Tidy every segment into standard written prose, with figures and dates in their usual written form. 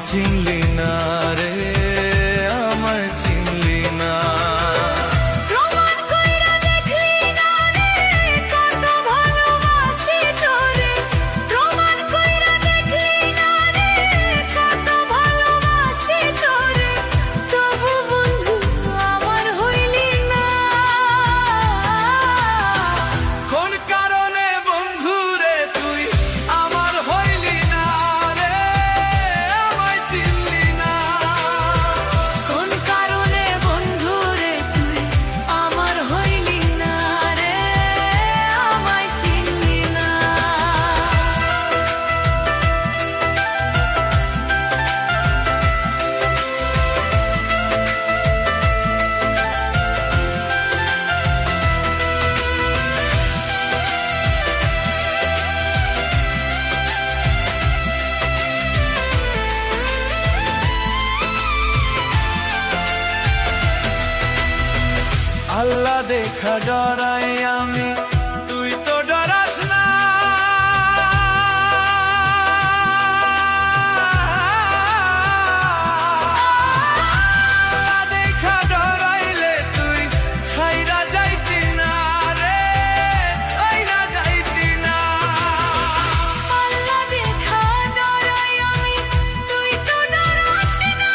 চিনলি না রে, আমায় চিনলি না। প্রমাণ কইরা দেখলি না রে, কত ভালোবাসি তোরে। প্রমাণ কইরা দেখলি না রে, কত ভালোবাসি তোরে। তবু বন্ধু আমার হইলি না। কোন কারণে বন্ধু রে তুই আমার হইলি না রে, আমায় চিনলি না। কোন কারণে বন্ধু রে তুই আমার হইলি না রে, আমায় চিনলি না। আল্লাহ দেখা ডরাই আমি, তুই তো ডরাস না। আল্লাহ দেখা ডরাইলে তুই ছাইরা যাইতি না রে, ছাইরা যাইতি না। আল্লাহ দেখা ডরাই আমি, তুই তো ডরাস না।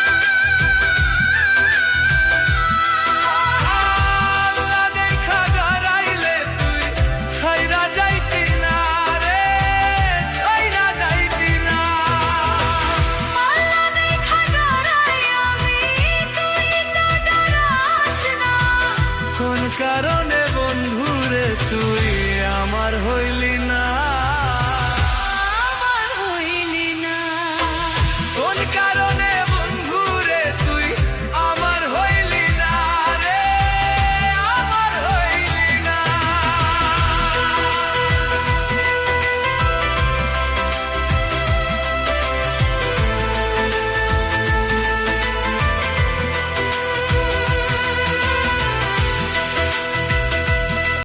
আল্লাহ দেখা ডরাইলে তুই ছাইরা যাইতি না রে, ছাইরা যাইতি না। আল্লাহ দেখা ডরাই আমি, তুই তো ডরাস না। কোন কারণে বন্ধু রে তুই আমার হইলি না।